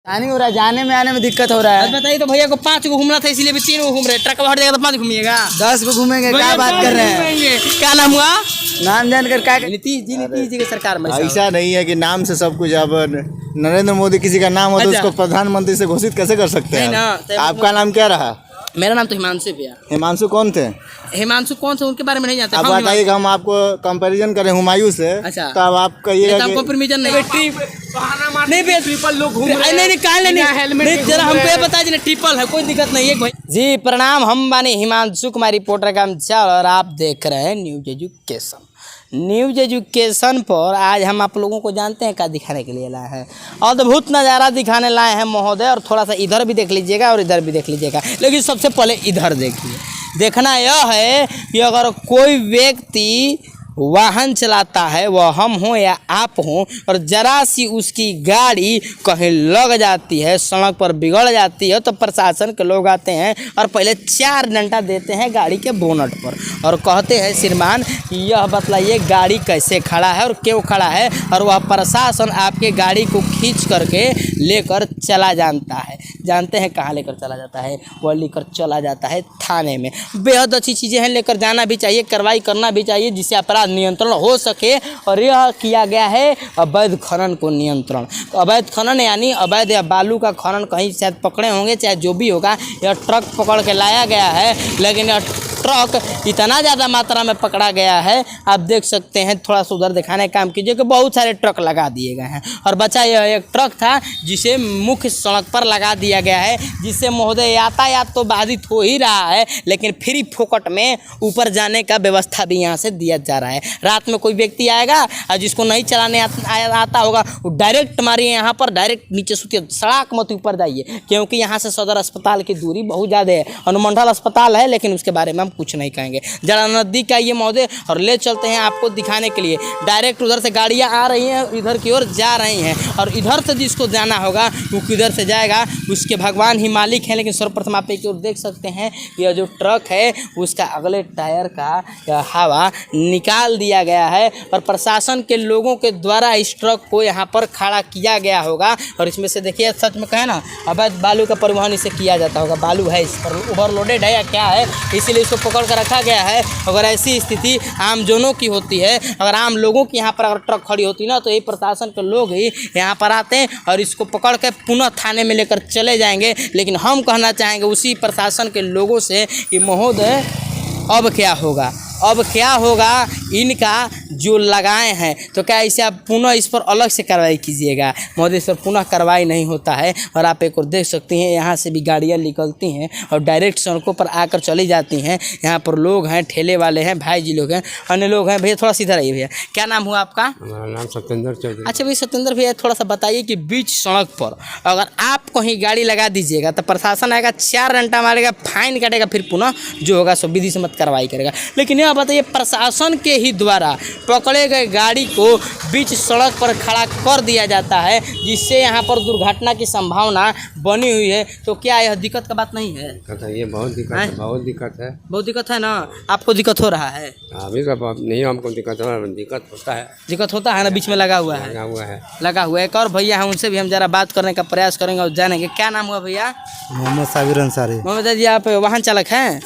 नहीं हो रहा है, जाने में आने में दिक्कत हो रहा है। बताइए तो भैया को 5 को घूमना था इसलिए भी 3 को घूम रहे, ट्रक हट जाएगा तो 5 घूमिएगा, 10 को घूमेंगे। क्या बात कर रहे हैं? क्या नाम हुआ? नाम जानकर क्या नीतीश जी की सरकार में ऐसा नहीं है कि नाम से सब कुछ। अब नरेंद्र मोदी किसी का नाम हो तो उसको प्रधानमंत्री से घोषित कैसे कर सकते हैं? आपका नाम क्या रहा? मेरा नाम तो हिमांशु भैया। हिमांशु कौन थे? हिमांशु कौन थे उनके बारे में नहीं जानते। आप बताइए कि हम आपको कंपैरिजन करें हुमायूं से। अच्छा। तो अब आप कहिएगा कि कंपैरिजन नहीं ट्रिपल लोग घूम रहे हैं। नहीं हेलमेट जरा हमको ये बता दीजिए ट्रिपल है, कोई दिक्कत नहीं है भाई जी। प्रणाम, हम बानी हिमांशु कुमार रिपोर्टर का चाल और आप देख रहे हैं न्यूज एजुकेशन। न्यूज एजुकेशन पर आज हम आप लोगों को जानते हैं क्या दिखाने के लिए लाए हैं। अद्भुत नज़ारा दिखाने लाए हैं महोदय, और थोड़ा सा इधर भी देख लीजिएगा और इधर भी देख लीजिएगा, लेकिन सबसे पहले इधर देखिए। देखना यह है कि अगर कोई व्यक्ति वाहन चलाता है, वह हम हों या आप हों, और ज़रा सी उसकी गाड़ी कहीं लग जाती है, सड़क पर बिगड़ जाती है, तो प्रशासन के लोग आते हैं और पहले 4 डंडा देते हैं गाड़ी के बोनट पर और कहते हैं श्रीमान यह बतलाइए गाड़ी कैसे खड़ा है और क्यों खड़ा है, और वह प्रशासन आपके गाड़ी को खींच करके लेकर चला जानते हैं कहाँ लेकर चला जाता है? वह लेकर चला जाता है थाने में। बेहद अच्छी चीज़ें हैं, लेकर जाना भी चाहिए, कार्रवाई करना भी चाहिए, जिससे अपराध नियंत्रण हो सके। और यह किया गया है अवैध खनन को नियंत्रण। अवैध खनन यानी अवैध या बालू का खनन कहीं शायद पकड़े होंगे, चाहे जो भी होगा, यह ट्रक पकड़ के लाया गया है, लेकिन यह ट्रक इतना ज़्यादा मात्रा में पकड़ा गया है, आप देख सकते हैं। थोड़ा सा उधर दिखाने का काम कीजिए कि बहुत सारे ट्रक लगा दिए गए हैं। और बचा यह एक ट्रक था जिसे मुख्य सड़क पर लगा दिया गया है, जिससे महोदय यातायात तो बाधित हो ही रहा है, लेकिन फ्री फोकट में ऊपर जाने का व्यवस्था भी यहाँ से दिया जा रहा है। रात में कोई व्यक्ति आएगा और जिसको नहीं चलाने आता होगा, वो डायरेक्ट मारिए यहाँ पर, डायरेक्ट नीचे सुतिए, सड़क मत ऊपर जाइए, क्योंकि यहाँ से सदर अस्पताल की दूरी बहुत ज़्यादा है। अनुमंडल अस्पताल है, लेकिन उसके बारे में कुछ नहीं कहेंगे। जरा नज़दीक का ये महोदय और ले चलते हैं आपको दिखाने के लिए। डायरेक्ट उधर से गाड़ियां आ रही हैं, इधर की ओर जा रही हैं, और इधर से जिसको जाना होगा वो किधर से जाएगा, उसके भगवान ही मालिक हैं। लेकिन सर्वप्रथम आप एक ओर देख सकते हैं, यह जो ट्रक है उसका अगले टायर का हवा निकाल दिया गया है, और प्रशासन के लोगों के द्वारा इस ट्रक को यहाँ पर खड़ा किया गया होगा। और इसमें से देखिए, सच में कहे ना, अवैध बालू का परिवहन इसे किया जाता होगा। बालू है इस पर, ओवरलोडेड है या क्या है, इसीलिए इसको पकड़ कर रखा गया है। अगर ऐसी स्थिति आम जनों की होती है, अगर आम लोगों की यहाँ पर अगर ट्रक खड़ी होती ना, तो ये प्रशासन के लोग ही यहाँ पर आते हैं और इसको पकड़ के पुनः थाने में लेकर चले जाएंगे। लेकिन हम कहना चाहेंगे उसी प्रशासन के लोगों से कि महोदय अब क्या होगा, अब क्या होगा, इनका जो लगाए हैं, तो क्या इसे आप पुनः इस पर अलग से कार्रवाई कीजिएगा। महोदय इस पर पुनः कार्रवाई नहीं होता है। और आप एक और देख सकते हैं, यहाँ से भी गाड़ियाँ निकलती हैं और डायरेक्ट सड़कों पर आकर चली जाती हैं। यहाँ पर लोग हैं, ठेले वाले हैं, भाई जी लोग हैं, अन्य लोग हैं। भैया थोड़ा सीधा रहिए। भैया क्या नाम हुआ आपका? हमारा नाम सत्येंद्र चौधरी। अच्छा भैया सत्येंद्र भैया, थोड़ा सा बताइए कि बीच सड़क पर अगर आप कहीं गाड़ी लगा दीजिएगा तो प्रशासन आएगा, 4 घंटा मारेगा, फाइन काटेगा, फिर पुनः जो होगा सो विधि सम्मत कार्रवाई करेगा। लेकिन यह बताइए, प्रशासन के ही द्वारा पकड़े गए गाड़ी को बीच सड़क पर खड़ा कर दिया जाता है, जिससे यहाँ पर दुर्घटना की संभावना बनी हुई है। तो क्या यह दिक्कत का बात नहीं है? दिक्कत है, ये बहुत दिक्कत है, बहुत दिक्कत है, बहुत दिक्कत है ना। आपको दिक्कत हो रहा है? अभी का नहीं, हमको दिक्कत हो रहा है, दिक्कत होता है, दिक्कत होता है ना, बीच में लगा हुआ है, लगा हुआ है। एक और भैया है, उनसे भी हम जरा बात करने का प्रयास करेंगे और जानेंगे। क्या नाम हुआ भैया? मोहम्मद साबिर अंसारी। मोहम्मद जी, आप वाहन चालक हैं?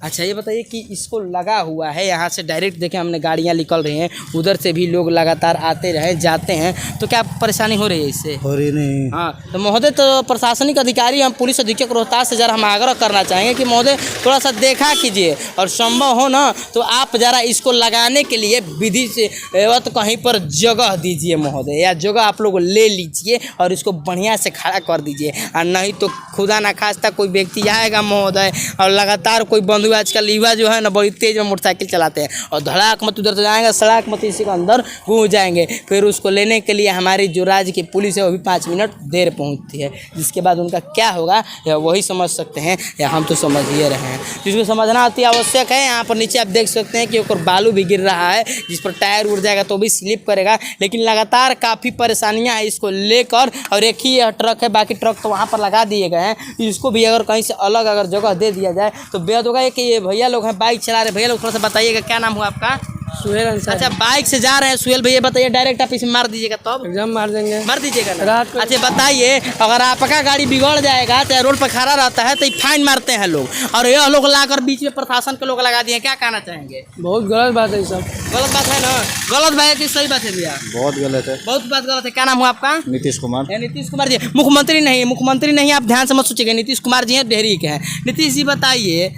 अच्छा, ये बताइए कि इसको लगा हुआ है, यहाँ से डायरेक्ट देखें हमने गाड़ियाँ निकल रही हैं, उधर से भी लोग लगातार आते रहे जाते हैं, तो क्या परेशानी हो रही है इससे? हो रही नहीं। हाँ, तो महोदय, तो प्रशासनिक अधिकारी, हम पुलिस अधीक्षक रोहतास से जरा हम आग्रह करना चाहेंगे कि महोदय थोड़ा सा देखा कीजिए, और संभव हो ना तो आप ज़रा इसको लगाने के लिए विधि से तो कहीं पर जगह दीजिए महोदय, या जगह आप लोग ले लीजिए और इसको बढ़िया से खड़ा कर दीजिए। और नहीं तो खुदा ना खास्ता कोई व्यक्ति आएगा महोदय, और लगातार कोई बंधु, आजकल युवा जो है ना बड़ी तेज में मोटरसाइकिल चलाते हैं, और धड़ाक मत उधर से जाएंगे, सड़क मत इसी के अंदर घुस जाएंगे। फिर उसको लेने के लिए हमारी जो राज्य की पुलिस है वो भी 5 मिनट देर पहुंचती है, जिसके बाद उनका क्या होगा या वही समझ सकते हैं, या हम तो समझ ही रहे हैं। जिसको समझना अति आवश्यक है। यहाँ पर नीचे आप देख सकते हैं कि ऊपर बालू भी गिर रहा है, जिस पर टायर उड़ जाएगा तो भी स्लिप करेगा। लेकिन लगातार काफ़ी परेशानियाँ हैं इसको लेकर, और एक ही यह ट्रक है, बाकी ट्रक तो वहाँ पर लगा दिए गए हैं। इसको भी अगर कहीं से अलग अगर जगह दे दिया जाए तो बेहद होगा। कि ये भैया लोग हैं, बाइक चला रहे भैया लोग, थोड़ा सा बताइएगा क्या नाम हुआ आपका? सुहेल अंसारी। अच्छा बाइक से जा रहे हैं सुहेल भैया, बताइए डायरेक्ट आप इसमें मार दीजिएगा तब एग्जाम मार देंगे। मार दीजिएगा ना? रात को। अच्छा बताइए, अगर आपका गाड़ी बिगड़ जाएगा चाहे रोड पर खड़ा रहता है तो फाइन मारते हैं लोग, और यह लोग लाकर बीच में प्रशासन के लोग लगा दिए, क्या कहना चाहेंगे? बहुत गलत बात है ये सब। गलत बात है ना? गलत बात है कि सही बात है भैया? बहुत गलत है। बहुत बात गलत है। क्या नाम हुआ आपका? नीतीश कुमार। नीतीश कुमार जी मुख्यमंत्री नहीं, आप ध्यान से मत सोचिएगा, नीतीश कुमार जी हैं, डेहरी के हैं। नीतीश जी बताइए,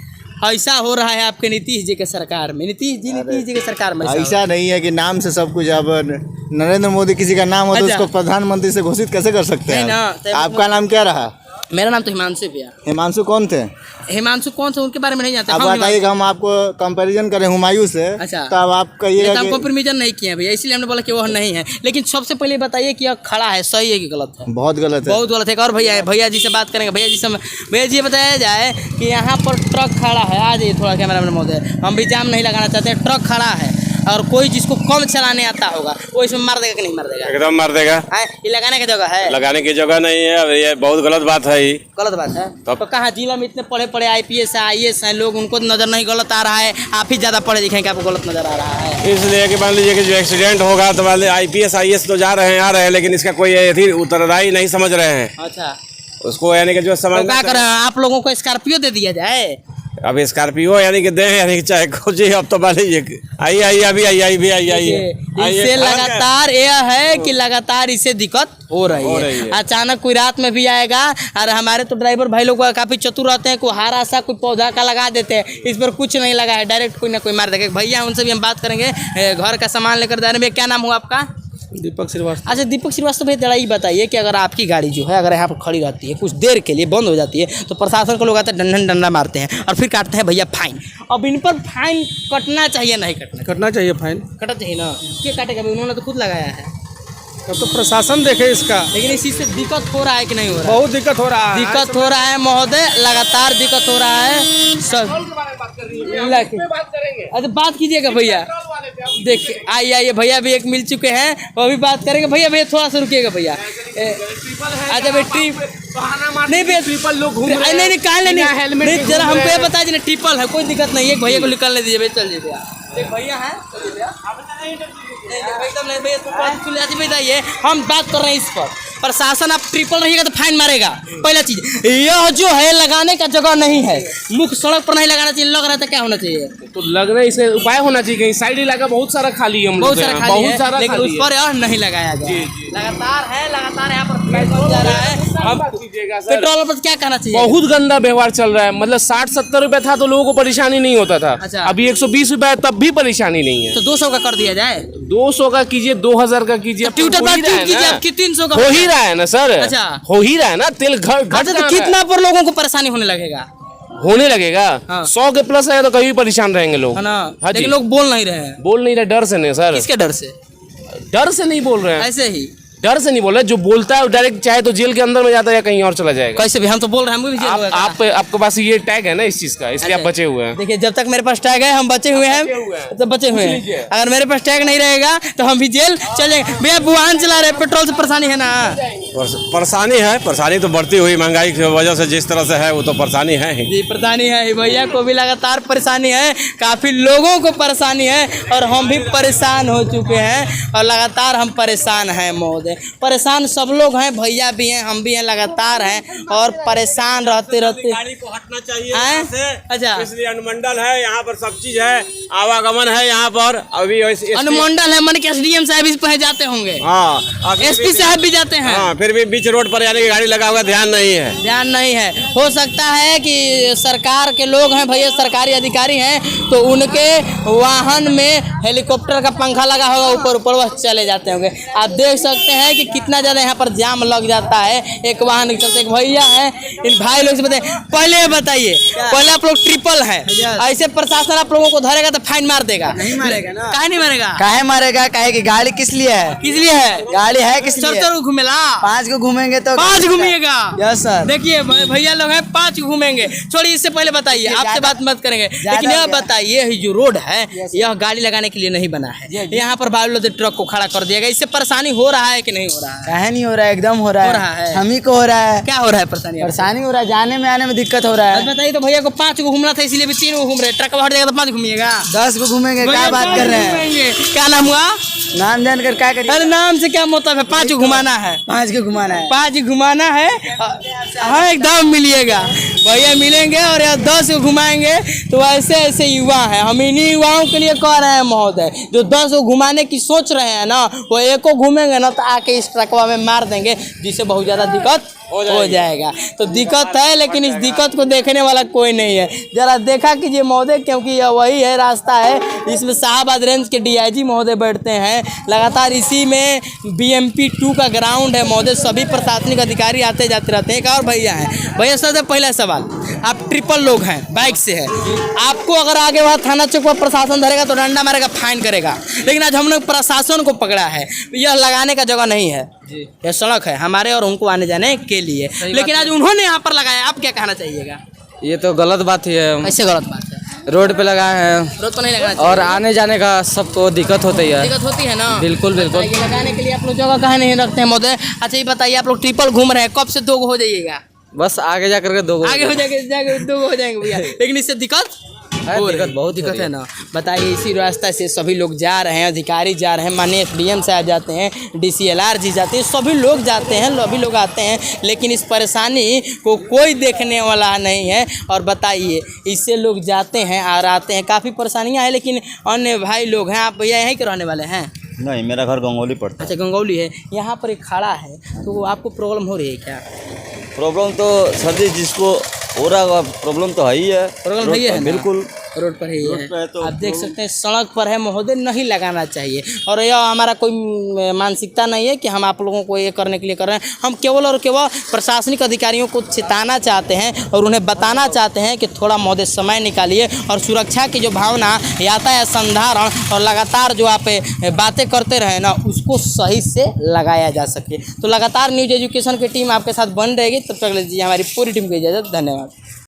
ऐसा हो रहा है आपके नीतीश जी के सरकार में, नीतीश जी के सरकार में ऐसा नहीं है कि नाम से सब कुछ। अब नरेंद्र मोदी किसी का नाम हो तो उसको प्रधानमंत्री से घोषित कैसे कर सकते हैं? आपका नाम क्या रहा? मेरा नाम तो हिमांशु भैया। हिमांशु कौन थे? हिमांशु कौन थे उनके बारे में नहीं जानते। अब बताइए, हम आपको कंपैरिजन करें हुमायूं से, अच्छा तो अब आप कहिएगा कि हमको परमिशन नहीं किया भैया, इसलिए हमने बोला कि वो नहीं है। लेकिन सबसे पहले बताइए कि यह खड़ा है सही है कि गलत है? बहुत गलत है। बहुत गलत है। और भैया जी से बात करेंगे। भैया जी बताया जाए कि यहाँ पर ट्रक खड़ा है, आ जाइए थोड़ा कैमरा मैन महोदय, हम भी जाम नहीं लगाना चाहते हैं। ट्रक खड़ा है और कोई जिसको कम चलाने आता होगा वो इसमें मार देगा कि नहीं मार देगा? एकदम मार देगा। ये लगाने की जगह है? लगाने की जगह नहीं है। अब ये बहुत गलत बात है। गलत बात है तो कहाँ जिला में इतने पढ़े IPS IAS हैं लोग, उनको नजर नहीं गलत आ रहा है? आप ही ज्यादा पढ़े लिखे हैं कि आपको गलत नजर आ रहा है? इसलिए कि मान लीजिए कि जो एक्सीडेंट होगा तो मान लीजिए IPS IAS तो जा रहे हैं आ रहे हैं, लेकिन इसका कोई उत्तरदायी नहीं समझ रहे हैं। अच्छा उसको यानी कि जो समझ क्या करें, आप लोगों को स्कॉर्पियो दे दिया जाए? अब स्कॉर्पियो यानी कि दें यानी कि चाहे कुछ ही, अब तो मान लीजिए आइए अभी आइए। इससे लगातार यह है कि लगातार इससे दिक्कत हो रही है। अचानक कोई रात में भी आएगा, और हमारे तो ड्राइवर भाई लोग काफी चतुर रहते हैं, कोई हारा सा कोई पौधा का लगा देते हैं, इस पर कुछ नहीं लगा है, डायरेक्ट कोई ना कोई मार देगा। भैया उनसे भी हम बात करेंगे। घर का सामान लेकर जा रहे हैं। क्या नाम हुआ आपका? दीपक श्रीवास्तव। अच्छा दीपक श्रीवास्तव भैया, जरा ये बताइए कि अगर आपकी गाड़ी जो है अगर यहाँ पर खड़ी रहती है कुछ देर के लिए बंद हो जाती है तो प्रशासन को लोग आते हैं डंडा मारते हैं और फिर काटते हैं भैया फाइन। अब इन पर फाइन कटना चाहिए नहीं कटना चाहिए फाइन। कटना चाहिए ना? क्या काटेगा? उन्होंने तो खुद लगाया है। अब तो प्रशासन देखे इसका। लेकिन इस चीज से दिक्कत हो रहा है कि नहीं हो रहा है? बहुत दिक्कत हो रहा है। दिक्कत हो रहा है महोदय, लगातार दिक्कत हो रहा है सब। अच्छा बात कीजिएगा भैया, देखिए आइए भैया भी एक मिल चुके हैं, वो भी बात करेंगे। भैया थोड़ा सा रुकिएगा भैया। अच्छा भाई नहीं भैया ट्रिपल लोग घूम रहे हैं। नहीं नहीं जरा हमको ये बता दीजिए, ट्रिपल है कोई दिक्कत नहीं है, भैया को निकलने दीजिए भैया, चल भैया। एक भैया है एकदम नहीं भैया, बताइए हम बात कर रहे हैं इस पर। प्रशासन आप ट्रिपल रहिएगा तो फाइन मारेगा। पहला चीज यह जो है लगाने का जगह नहीं है, मुख्य सड़क पर नहीं लगाना चाहिए। लग रहा था क्या होना चाहिए? तो लगना इसे उपाय होना चाहिए, कहीं साइड इलाका बहुत सारा खाली है, बहुत सारा खाली है, लेकिन उस पर और नहीं लगाया गया। लगातार यहाँ पर जा रहा है। हम पेट्रोल पर क्या कहना चाहिए? बहुत गंदा व्यवहार चल रहा है। मतलब 60-70 रुपए था तो लोगों को परेशानी नहीं होता था। अच्छा। अभी 120 रुपए है तब भी परेशानी नहीं है। तो 200 का कर दिया जाए। 200 का कीजिए, 2000 का कीजिए, ट्विटर पर ट्वीट कीजिए आपकी 300 का हो ही रहा है ना सर। अच्छा हो ही रहा है ना, तेल घट तो कितना पर लोगों को परेशानी होने लगेगा? होने लगेगा। हाँ। 100 के प्लस है तो कभी परेशान रहेंगे लोग, है ना? हाँ जी। लेकिन लोग बोल नहीं रहे हैं। बोल नहीं रहे, डर से नहीं सर। किसके डर से? डर से नहीं बोल रहे हैं, ऐसे ही डर से नहीं बोल रहे। जो बोलता है वो डायरेक्ट चाहे तो जेल के अंदर में जाता है या कहीं और चला जाएगा। कैसे भी हम तो बोल रहे हैं, हम भी जेल होगा। आपके पास ये टैग है ना इस चीज का, इसलिए आप बचे हुए हैं। देखिए जब तक मेरे पास टैग है हम बचे हुए हैं, तो बचे हुए हैं। अगर मेरे पास टैग नहीं रहेगा तो हम भी जेल चल जाएंगे। भैया वाहन चला रहे, पेट्रोल से परेशानी है ना? परेशानी तो बढ़ती हुई महंगाई की वजह से जिस तरह से है वो तो परेशानी है ही। जी परेशानी है, भैया को भी लगातार परेशानी है, काफी लोगों को परेशानी है, और हम भी परेशान हो चुके हैं और लगातार हम परेशान हैं महोदय। परेशान सब लोग हैं, भैया भी हैं, हम भी हैं, लगातार हैं और परेशान रहते गाड़ी को हटना चाहिए। अच्छा इसलिए अनुमंडल है, यहाँ पर सब चीज है, आवागमन है यहाँ पर। अभी अनुमंडल है, मन के SDM साहब इस पर जाते होंगे। हाँ SP साहब भी जाते हैं। हाँ, फिर भी बीच रोड पर यानी कि गाड़ी लगा हुआ ध्यान नहीं है। हो सकता है कि सरकार के लोग हैं भैया, सरकारी अधिकारी हैं, तो उनके वाहन में हेलीकॉप्टर का पंखा लगा होगा ऊपर वह चले जाते होंगे। आप देख सकते हैं कि कितना ज्यादा यहाँ पर जाम लग जाता है एक वाहन के चलते। एक भैया हैं, इन भाई लोग से बताइए, पहले बताइए, पहले आप लोग ट्रिपल है, ऐसे प्रशासन आप लोगों को धरेगा तो फाइन मार देगा? नहीं मारेगा ना। काहे नहीं मारेगा? काहे मारेगा? काहे की गाड़ी किस लिए है? किस लिए है? गाड़ी है किस लिए? चर घूमेला 5 को घूमेंगे तो 5 घूमिएगा। Yes sir. देखिए भैया लोग हैं 5 घूमेंगे। छोड़िए, इससे पहले बताइए, आपसे बात मत करेंगे, लेकिन यह बताइए ये जो रोड है यह गाड़ी लगाने के लिए नहीं बना है। यहाँ पर बालू ट्रक को खड़ा कर दिया गया, इससे परेशानी हो रहा है कि नहीं हो रहा है? काहे नहीं हो रहा है, एकदम हो रहा है। हो रहा है। हम ही को हो रहा है। क्या हो रहा है परेशानी? परेशानी हो रहा है, जाने में आने में दिक्कत हो रहा बस है। बताइए तो भैया को 5 को घूमना था इसलिए भी 3 को घूम रहे, ट्रक हट जाएगा तो 5 घूमिएगा। 10 को घूमेंगे, क्या भैया बात 5 कर रहे हैं? घूमेंगे। क्या नाम हुआ? नाम जानकर क्या करिए? अरे नाम से क्या मतलब है, 5 को घुमाना है। 5 को घुमाना है। 5 घुमाना है। हाँ एकदम मिलिएगा भैया, मिलेंगे और यहाँ 10 को घुमाएंगे। तो ऐसे ऐसे युवा हैं, हम इन्हीं युवाओं के लिए कह रहे हैं महोदय, जो 10 को घुमाने की सोच रहे हैं ना, वो 1 को घूमेंगे ना तो आके इस ट्रकवा में मार देंगे, जिससे बहुत ज़्यादा दिक्कत हो जाएगा। तो दिक्कत है, लेकिन इस दिक्कत को देखने वाला कोई नहीं है। जरा देखा कीजिए महोदय, क्योंकि यह वही है रास्ता है, इसमें शाहबाद रेंज के DIG महोदय बैठते हैं। लगातार इसी में BMP 2 का ग्राउंड है महोदय, सभी प्रशासनिक अधिकारी आते जाते रहते हैं। एक और भैया हैं। भैया सबसे पहला सवाल, आप ट्रिपल लोग हैं, बाइक से है, आपको अगर आगे वहाँ थाना चौक पर प्रशासन धरेगा तो डंडा मारेगा, फाइन करेगा, लेकिन आज हमने प्रशासन को पकड़ा है। यह लगाने का जगह नहीं है, यह सड़क है हमारे और उनको आने जाने के लिए, लेकिन आज उन्होंने यहाँ पर लगाया। आप क्या कहना चाहिएगा? ये तो गलत बात ही है। ऐसे गलत बात है, रोड पे लगाए हैं रोड पर नहीं लगाना चाहिए। और आने जाने का सबको दिक्कत होती है। दिक्कत होती है ना? बिल्कुल बिल्कुल। ये लगाने के लिए आप लोग जगह कहाँ नहीं रखते हैं महोदय? अच्छा ये बताइए, आप लोग ट्रिपल घूम रहे हैं, कब से 2 हो जाइएगा? बस आगे जा करके 2 आगे हो जाएंगे 2 हो जाएंगे भैया, लेकिन इससे दिक्कत दिक्कत बहुत दिक्कत है ना। बताइए इसी रास्ता से सभी लोग जा रहे हैं, अधिकारी जा रहे हैं, माननीय SDM साहब जाते हैं, DCLR जी जाते हैं, सभी लोग जाते हैं, सभी लोग आते हैं, लेकिन इस परेशानी को कोई देखने वाला नहीं है। और बताइए इससे लोग जाते हैं और आते हैं, काफ़ी परेशानियाँ हैं, लेकिन अन्य भाई लोग हैं। आप भैया यहीं के रहने वाले हैं? नहीं, मेरा घर गंगोली पड़ता है। अच्छा गंगौली है। यहाँ पर एक खड़ा है, तो आपको प्रॉब्लम हो रही है क्या? प्रॉब्लम तो सर जी जिसको हो रहा प्रॉब्लम तो है ही है। प्रॉब्लम है ना? बिल्कुल रोड पर ही रोड है। पे है तो आप देख सकते हैं सड़क पर है महोदय, नहीं लगाना चाहिए। और यह हमारा कोई मानसिकता नहीं है कि हम आप लोगों को ये करने के लिए कर रहे हैं। हम केवल और केवल प्रशासनिक अधिकारियों को चेताना चाहते हैं और उन्हें बताना चाहते हैं कि थोड़ा महोदय समय निकालिए और सुरक्षा की जो भावना, यातायात संधारण और लगातार जो आप बातें करते रहे ना, उसको सही से लगाया जा सके। तो लगातार न्यूज़ एजुकेशन की टीम आपके साथ बन रहेगी। तब तक लीजिए हमारी पूरी टीम की इजाज़त। धन्यवाद।